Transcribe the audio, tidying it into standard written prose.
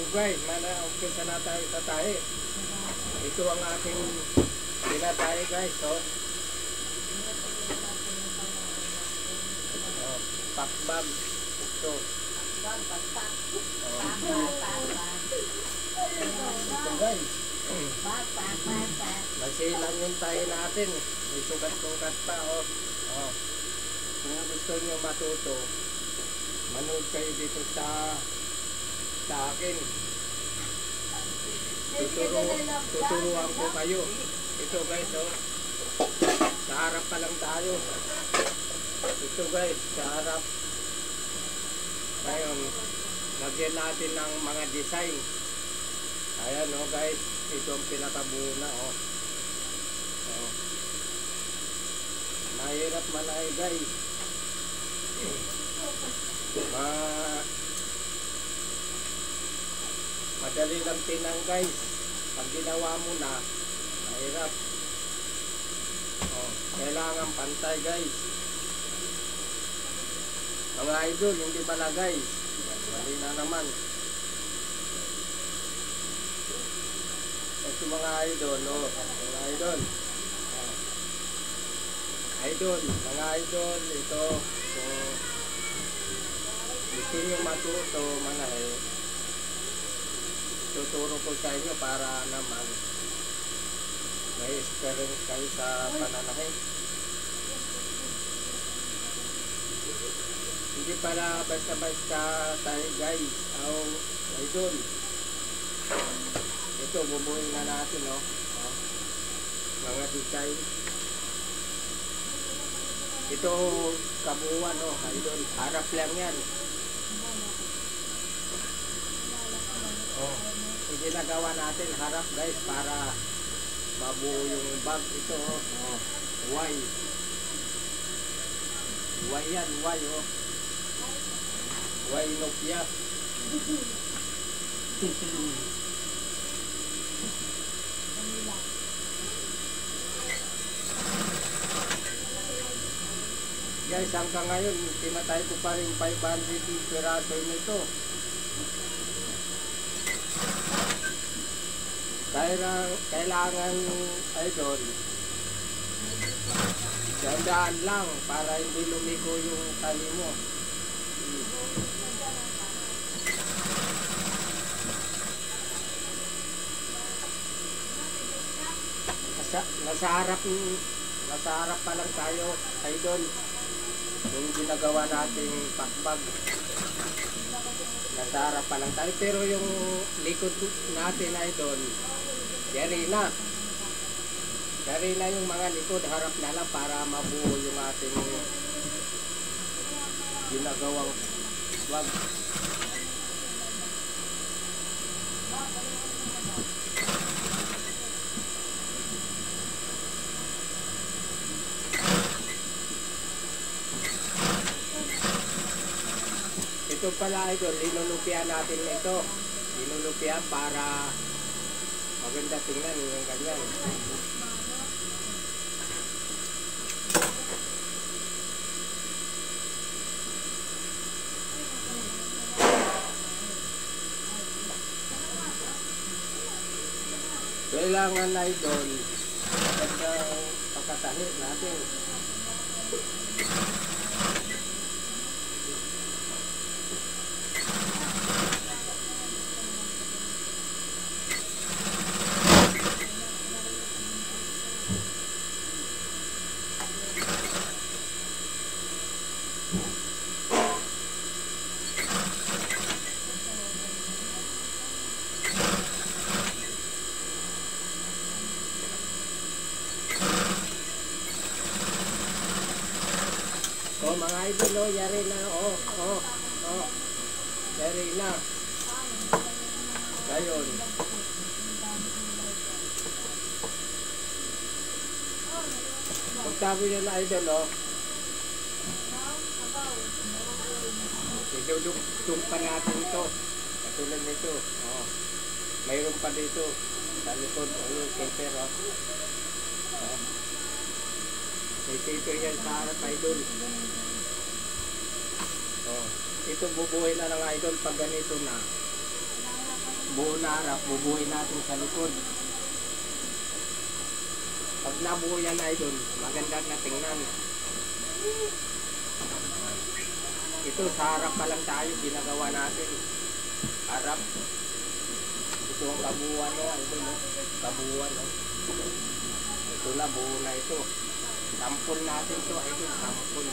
guys, umpisa na tayo sa tahi. Ito ang aking tinatahi guys. So, pakbag. Ito. Ito guys. Masilang yung tahi natin. May sugat-sugat pa. Kung gusto nyo matuto, manood kayo dito sa akin. Tuturuan ko kayo. Ito guys, sa harap pa lang tayo. Ito guys, sa harap. Ngayon, lagyan natin ng mga design. Ayan guys, ito ang pinakabuna mahirap malay guys. Madali lang tinang guys. Pag ginawa mo na, mahirap. Kailangan pantay guys. Mga idol, hindi pala guys. Mali na naman. Ito mga idol, mga idol. Mga idol, ito. Kung gusto nyo matuto, manahe, tuturo ko sa inyo para naman may experience kayo sa pananahe. Hindi pala basta-basta tayo guys. Idol. Ito, bubuhin na natin mga design. Ito kabuuan idol. Harap lang yan. Yung ginagawa natin harap guys para mabuo yung bag. Ito Y. Y yan, Y Y Nokia. Guys, hanggang ngayon, tinatay ko pa rin 500 piraso nito. Kailangan, idol, dandaan lang para hindi lumiko yung tali mo. Nasa harap pa lang tayo, idol. Yung ginagawa nating pakbag, nasa harap pa lang tayo, pero yung likod natin idol, yari na yung mga likod, harap na lang para mabuo yung ating ginagawang wag. Ito pala idol, linulupian natin ito. Linulupian para maganda tingnan yung ganyan. Kailangan idol, magandang pagkatahi natin. Mga idol, yari na, yari na. Gayon. Pagtago nyo na idol, idudugtong pa natin ito. Katulad nito, mayroon pa dito sa likod, yung paper, may paper yan sa harap idol. Ito bubuhay na ng idol pag ganito na. buo na harap, bubuhay natin sa likod. Pag nabuo yan idol, maganda na tingnan. Ito sa harap pa lang tayo, ginagawa natin. Harap. Ito ang kabuuan no, idol no. Kabuuan no. Ito na, buo na ito. Sampol natin to, idol, sampol.